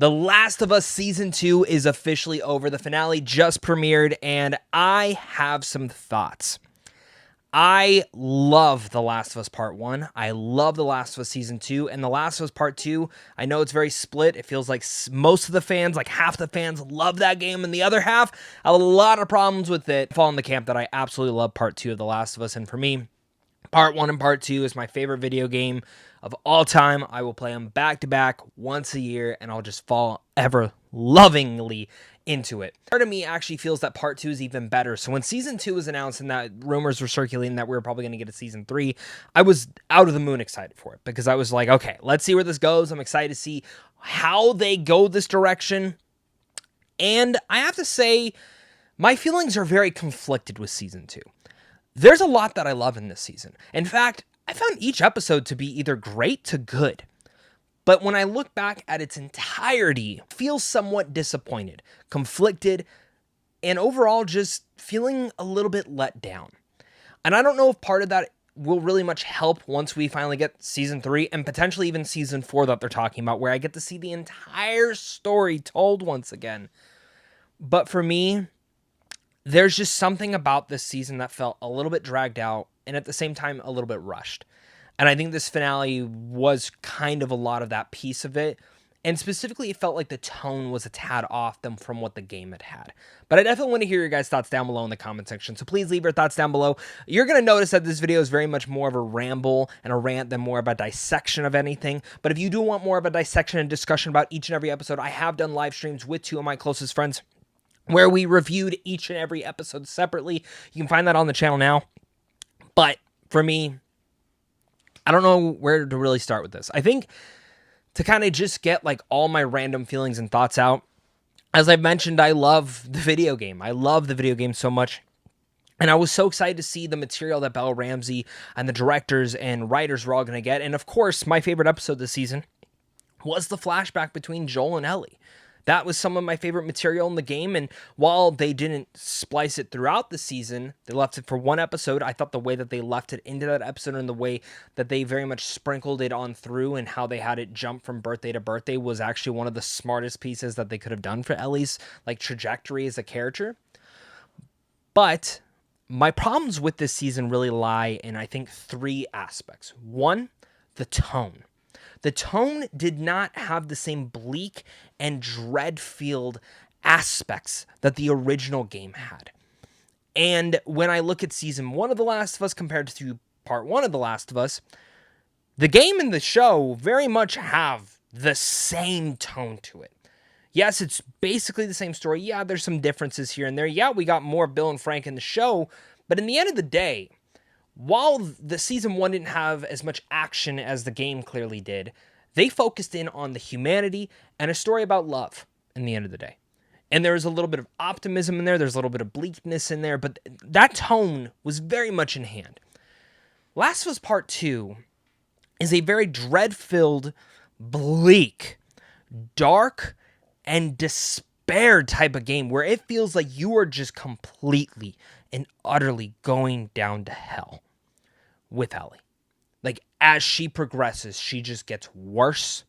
The Last of Us Season 2 is officially over. The finale just premiered, and I have some thoughts. I love The Last of Us Part 1. I love The Last of Us Season 2. And The Last of Us Part 2, I know it's very split. It feels like most of the fans, like half the fans, love that game, and the other half have a lot of problems with it. I fall in the camp that I absolutely love Part 2 of The Last of Us, and for me, Part 1 and Part 2 is my favorite video game of all time. I will play them back to back once a year, and I'll just fall ever lovingly into it. Part of me actually feels that Part 2 is even better. So when Season 2 was announced and that rumors were circulating that we were probably going to get a Season 3, I was out of the moon excited for it because I was like, okay, let's see where this goes. I'm excited to see how they go this direction. And I have to say, my feelings are very conflicted with Season 2. There's a lot that I love in this season. In fact, I found each episode to be either great to good. But when I look back at its entirety, I feel somewhat disappointed, conflicted, and overall just feeling a little bit let down. And I don't know if part of that will really much help once we finally get Season 3 and potentially even Season 4 that they're talking about, where I get to see the entire story told once again. But for me, there's just something about this season that felt a little bit dragged out and at the same time a little bit rushed. And I think this finale was kind of a lot of that piece of it. And specifically, it felt like the tone was a tad off from what the game had. But I definitely want to hear your guys' thoughts down below in the comment section. So please leave your thoughts down below. You're going to notice that this video is very much more of a ramble and a rant than more of a dissection of anything. But if you do want more of a dissection and discussion about each and every episode, I have done live streams with two of my closest friends where we reviewed each and every episode separately. You can find that on the channel now. But for me, I don't know where to really start with this. I think to kind of just get like all my random feelings and thoughts out, as I've mentioned, I love the video game. I love the video game so much. And I was so excited to see the material that Bella Ramsey and the directors and writers were all going to get. And of course, my favorite episode this season was the flashback between Joel and Ellie. That was some of my favorite material in the game, and while they didn't splice it throughout the season, they left it for one episode. I thought the way that they left it into that episode and the way that they very much sprinkled it on through and how they had it jump from birthday to birthday was actually one of the smartest pieces that they could have done for Ellie's like trajectory as a character. But my problems with this season really lie in, I think, three aspects. One, the tone. The tone did not have the same bleak and dread-filled aspects that the original game had. And when I look at Season 1 of The Last of Us compared to Part 1 of The Last of Us, the game and the show very much have the same tone to it. Yes, it's basically the same story. Yeah, there's some differences here and there. Yeah, we got more Bill and Frank in the show. But in the end of the day, while the Season 1 didn't have as much action as the game clearly did, they focused in on the humanity and a story about love in the end of the day. And there was a little bit of optimism in there. There's a little bit of bleakness in there. But that tone was very much in hand. Last of Us Part 2 is a very dread-filled, bleak, dark, and despair type of game where it feels like you are just completely and utterly going down to hell with Ellie. Like, as she progresses, she just gets worse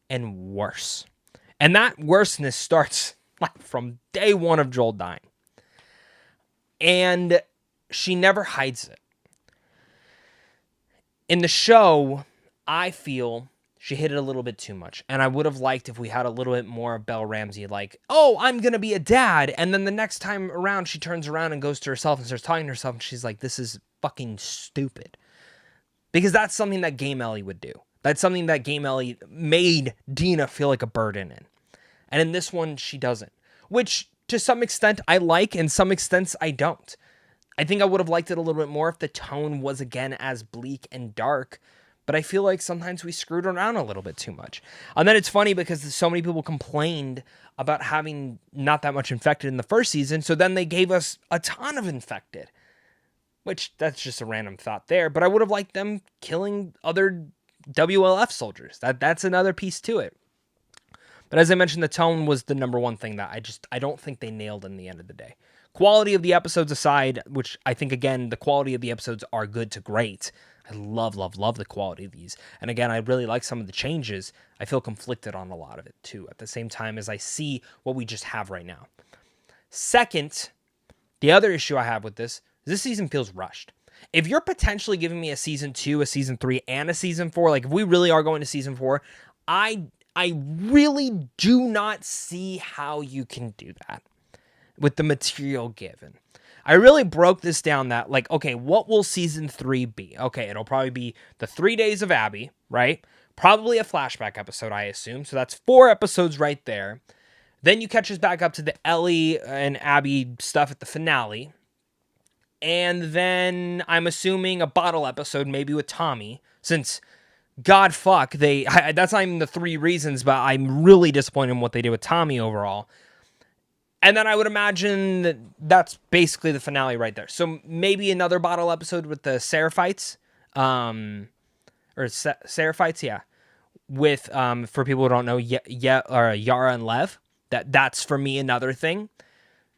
and worse. And that worseness starts like from day one of Joel dying. And she never hides it. In the show, I feel she hid it a little bit too much. And I would have liked if we had a little bit more of Belle Ramsey, like, oh, I'm going to be a dad. And then the next time around, she turns around and goes to herself and starts talking to herself. And she's like, this is fucking stupid. Because that's something that Game Ellie would do. That's something that Game Ellie made Dina feel like a burden in. And in this one, she doesn't. Which, to some extent, I like, and some extents, I don't. I think I would have liked it a little bit more if the tone was, again, as bleak and dark. But I feel like sometimes we screwed around a little bit too much. And then it's funny because so many people complained about having not that much infected in the first season. So then they gave us a ton of infected. Which, that's just a random thought there. But I would have liked them killing other WLF soldiers. That's another piece to it. But as I mentioned, the tone was the number one thing that I don't think they nailed in the end of the day. Quality of the episodes aside, which I think, again, the quality of the episodes are good to great. I love, love, love the quality of these. And again, I really like some of the changes. I feel conflicted on a lot of it too, at the same time as I see what we just have right now. Second, the other issue I have with this season feels rushed. If you're potentially giving me a season 2, a season 3, and a season 4, like if we really are going to season 4, I really do not see how you can do that with the material given. I really broke this down that, like, okay, what will season 3 be? Okay, it'll probably be the 3 days of Abby, right? Probably a flashback episode, I assume. So that's 4 episodes right there. Then you catch us back up to the Ellie and Abby stuff at the finale. And then I'm assuming a bottle episode, maybe with Tommy, since God fuck, that's not even the 3 reasons, but I'm really disappointed in what they did with Tommy overall. And then I would imagine that that's basically the finale right there. So maybe another bottle episode with the Seraphites, Seraphites, yeah. With, for people who don't know, Yara and Lev. That's for me another thing.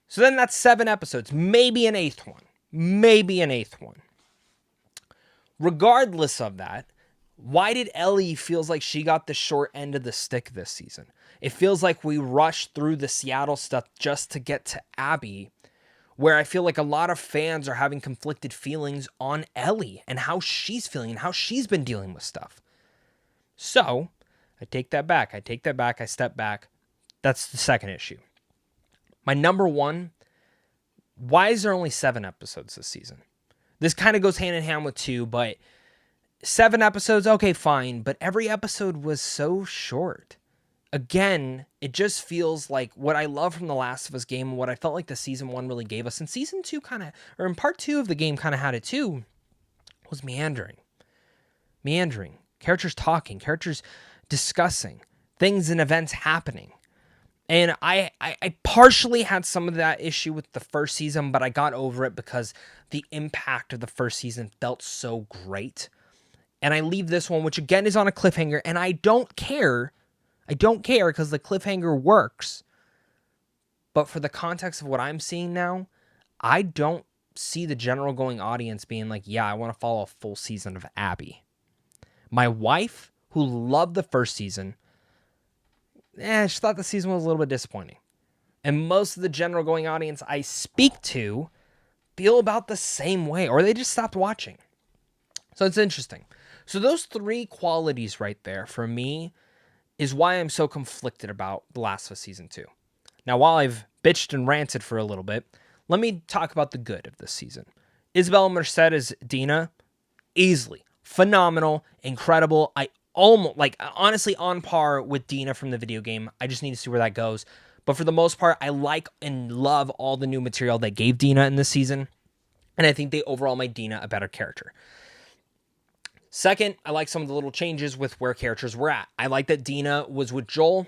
So then that's 7 episodes. Maybe an 8th one. Regardless of that, why did Ellie feels like she got the short end of the stick this season? It feels like we rushed through the Seattle stuff just to get to Abby, where I feel like a lot of fans are having conflicted feelings on Ellie and how she's feeling and how she's been dealing with stuff. So, I take that back. I step back. That's the second issue. My number one, why is there only 7 episodes this season? This kind of goes hand in hand with 2, but 7 episodes, okay, fine, but every episode was so short. Again, it just feels like what I love from The Last of Us game and what I felt like the season 1 really gave us, and season 2 kind of, or in part 2 of the game kind of had it too, was meandering. Characters talking, characters discussing, things and events happening. And I partially had some of that issue with the first season, but I got over it because the impact of the first season felt so great. And I leave this one, which again is on a cliffhanger, and I don't care because the cliffhanger works. But for the context of what I'm seeing now, I don't see the general going audience being like, yeah, I want to follow a full season of Abby. My wife, who loved the first season, she thought the season was a little bit disappointing. And most of the general going audience I speak to feel about the same way, or they just stopped watching. So it's interesting. So those 3 qualities right there for me is why I'm so conflicted about The Last of Us Season 2. Now, while I've bitched and ranted for a little bit, let me talk about the good of this season. Isabella Merced as Dina, easily, phenomenal, incredible. I almost, honestly on par with Dina from the video game. I just need to see where that goes. But for the most part, I like and love all the new material they gave Dina in this season. And I think they overall made Dina a better character. Second, I like some of the little changes with where characters were at. I like that Dina was with Joel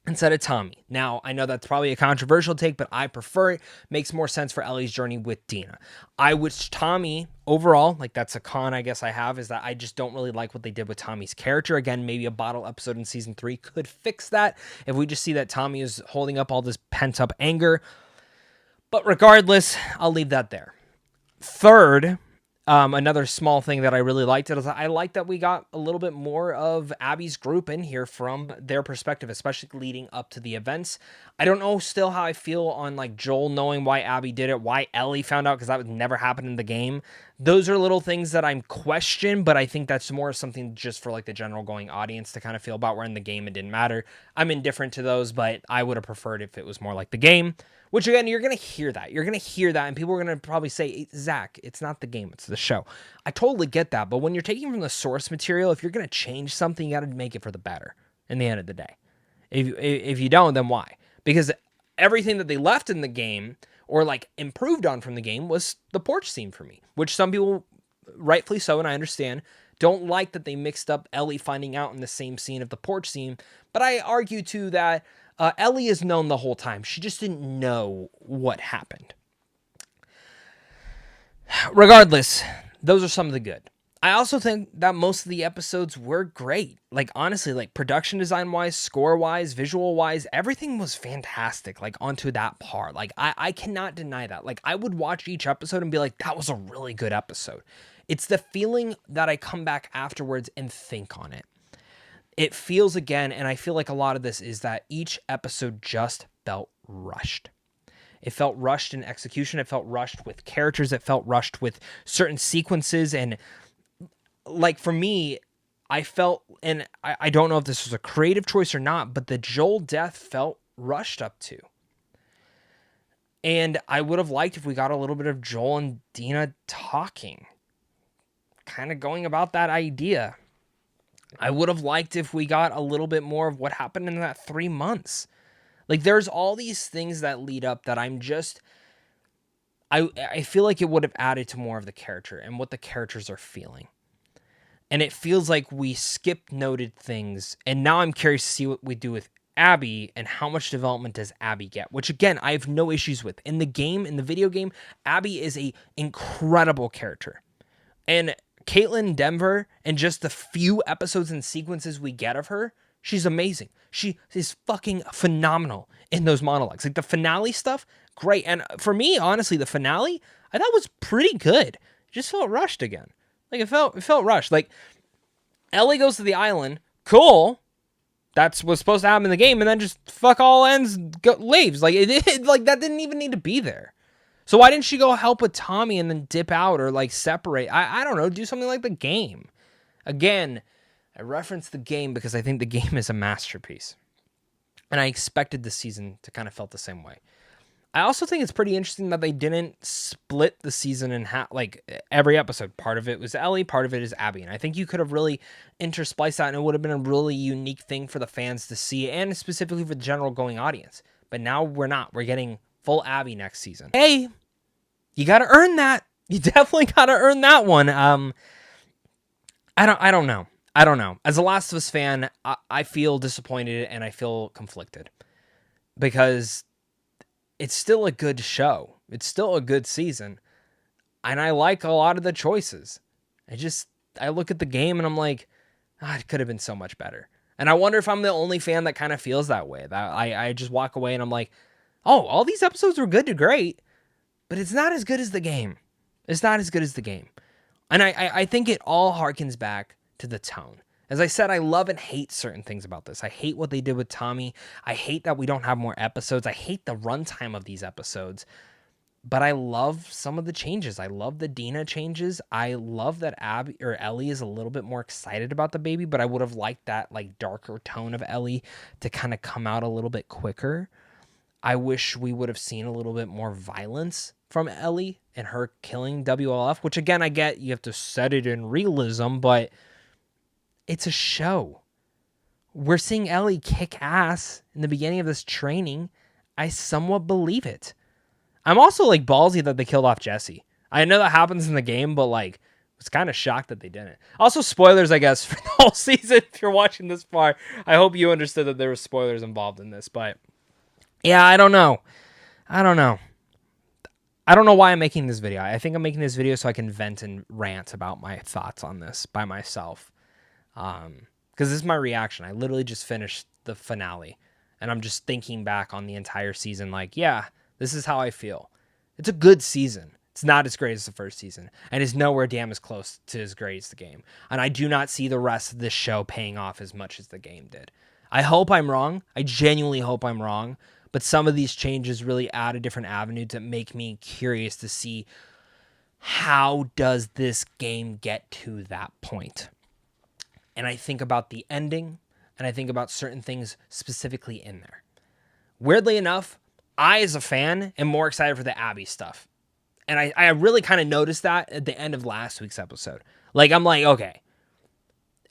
instead of Tommy. Now, I know that's probably a controversial take, but I prefer it. Makes more sense for Ellie's journey with Dina. I wish Tommy, overall, that's a con I guess I have, is that I just don't really like what they did with Tommy's character. Again, maybe a bottle episode in season 3 could fix that if we just see that Tommy is holding up all this pent-up anger. But regardless, I'll leave that there. Third, another small thing that I really liked is I like that we got a little bit more of Abby's group in here from their perspective, especially leading up to the events. I don't know still how I feel on Joel knowing why Abby did it, why Ellie found out, because that would never happen in the game. Those are little things that I'm questioning, but I think that's more something just for the general going audience to kind of feel about, where in the game it didn't matter. I'm indifferent to those, but I would have preferred if it was more like the game. Which, again, you're going to hear that. And people are going to probably say, Zach, it's not the game, it's the show. I totally get that, but when you're taking from the source material, if you're going to change something, you got to make it for the better in the end of the day. If you don't, then why? Because everything that they left in the game, or improved on from the game, was the porch scene for me, which some people, rightfully so, and I understand, don't like that they mixed up Ellie finding out in the same scene of the porch scene. But I argue, too, that Ellie is known the whole time. She just didn't know what happened. Regardless, those are some of the good. I also think that most of the episodes were great. Honestly, production design-wise, score-wise, visual-wise, everything was fantastic, onto that par. I cannot deny that. I would watch each episode and be like, that was a really good episode. It's the feeling that I come back afterwards and think on it. It feels again, and I feel like a lot of this is that each episode just felt rushed. It felt rushed in execution. It felt rushed with characters. It felt rushed with certain sequences. And like for me, I felt, and I don't know if this was a creative choice or not, but the Joel death felt rushed up to. And I would have liked if we got a little bit of Joel and Dina talking, kind of going about that idea. I would have liked if we got a little bit more of what happened in that 3 months. Like, there's all these things that lead up that I'm just, I feel like it would have added to more of the character and what the characters are feeling. And it feels like we skip noted things. And now I'm curious to see what we do with Abby and how much development does Abby get, which again, I have no issues with. In the game, in the video game, Abby is a incredible character. And Caitlin Denver, and just the few episodes and sequences we get of her, she's amazing. She is fucking phenomenal in those monologues. Like the finale stuff, great. And for me, honestly, the finale, I thought was pretty good. It just felt rushed again. Like it felt rushed. Like Ellie goes to the island, cool. That's what's supposed to happen in the game, and then just fuck all ends, leaves. Like like that didn't even need to be there. So why didn't she go help with Tommy and then dip out or like separate? I don't know, do something like the game. Again, I reference the game because I think the game is a masterpiece. And I expected this season to kind of felt the same way. I also think it's pretty interesting that they didn't split the season in half, like every episode. Part of it was Ellie, part of it is Abby. And I think you could have really interspliced that and it would have been a really unique thing for the fans to see and specifically for the general going audience. But now we're not. We're getting full Abby next season. Hey, you got to earn that. You definitely got to earn that one. I don't know. As a Last of Us fan, I feel disappointed and I feel conflicted because it's still a good show. It's still a good season. And I like a lot of the choices. I look at the game and I'm like, it could have been so much better. And I wonder if I'm the only fan that kind of feels that way. That I just walk away and I'm like, oh, all these episodes were good to great, but it's not as good as the game. It's not as good as the game. And I think it all harkens back to the tone. As I said, I love and hate certain things about this. I hate what they did with Tommy. I hate that we don't have more episodes. I hate the runtime of these episodes. But I love some of the changes. I love the Dina changes. I love that Abby or Ellie is a little bit more excited about the baby, but I would have liked that like darker tone of Ellie to kind of come out a little bit quicker. I wish we would have seen a little bit more violence from Ellie and her killing WLF, which again, I get you have to set it in realism, but it's a show. We're seeing Ellie kick ass in the beginning of this training. I somewhat believe it. I'm also like ballsy that they killed off Jesse. I know that happens in the game, but like, I was kind of shocked that they didn't. Also, spoilers, I guess, for the whole season. If you're watching this far, I hope you understood that there were spoilers involved in this, but yeah, I don't know. I don't know why I'm making this video. I think I'm making this video so I can vent and rant about my thoughts on this by myself. Because this is my reaction. I literally just finished the finale, and I'm just thinking back on the entire season like, yeah, this is how I feel. It's a good season. It's not as great as the first season, and it's nowhere damn as close to as great as the game. And I do not see the rest of this show paying off as much as the game did. I hope I'm wrong. I genuinely hope I'm wrong. But some of these changes really add a different avenue to make me curious to see how does this game get to that point. And I think about the ending, and I think about certain things specifically in there. Weirdly enough, I, as a fan, am more excited for the Abby stuff. And I really kind of noticed that at the end of last week's episode. Like, I'm like, okay,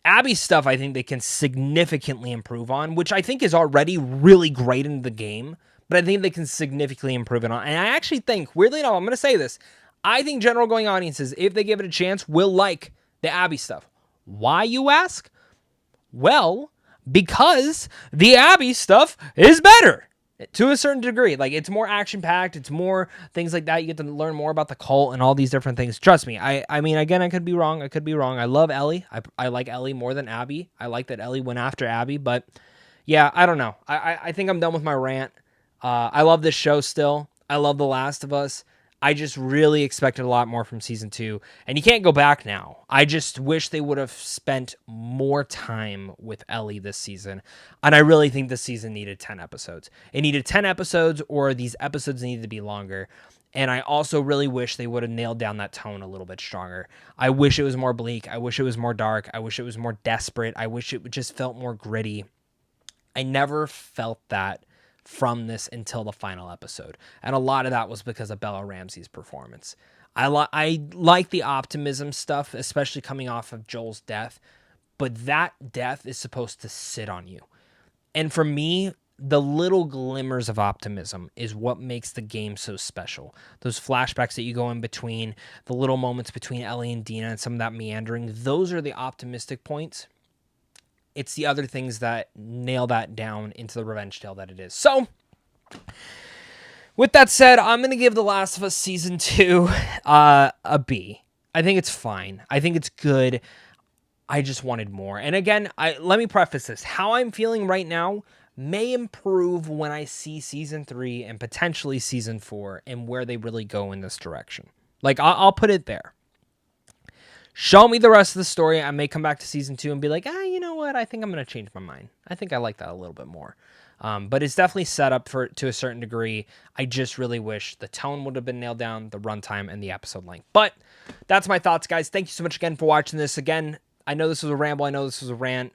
Abby's stuff I think they can significantly improve on, which I think is already really great in the game, but I think they can significantly improve it on. And I actually think, weirdly enough, I'm going to say this, I think general going audiences, if they give it a chance, will like the Abby stuff. Why, you ask? Well, because the Abby stuff is better to a certain degree. Like, it's more action-packed. It's more things like that. You get to learn more about the cult and all these different things. Trust me. I mean, again, I could be wrong. I love Ellie. I like Ellie more than Abby. I like that Ellie went after Abby. But, yeah, I don't know. I think I'm done with my rant. I love this show still. I love The Last of Us. I just really expected a lot more from season 2, and you can't go back now. I just wish they would have spent more time with Ellie this season, and I really think this season needed 10 episodes. It needed 10 episodes, or these episodes needed to be longer, and I also really wish they would have nailed down that tone a little bit stronger. I wish it was more bleak. I wish it was more dark. I wish it was more desperate. I wish it just felt more gritty. I never felt that from this until the final episode. And a lot of that was because of Bella Ramsey's performance. I like the optimism stuff, especially coming off of Joel's death, but that death is supposed to sit on you. And for me, the little glimmers of optimism is what makes the game so special. Those flashbacks that you go in between, the little moments between Ellie and Dina and some of that meandering, those are the optimistic points. It's the other things that nail that down into the revenge tale that it is. So, with that said, I'm going to give The Last of Us Season 2 a B. I think it's fine. I think it's good. I just wanted more. And again, let me preface this. How I'm feeling right now may improve when I see Season 3 and potentially Season 4 and where they really go in this direction. Like, I'll put it there. Show me the rest of the story. I may come back to season 2 and be like, you know what? I think I'm going to change my mind. I think I like that a little bit more. But it's definitely set up to a certain degree. I just really wish the tone would have been nailed down, the runtime, and the episode length. But that's my thoughts, guys. Thank you so much again for watching this. Again, I know this was a ramble. I know this was a rant.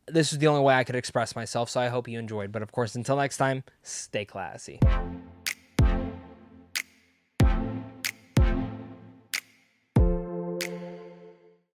This is the only way I could express myself, so I hope you enjoyed. But of course, until next time, stay classy.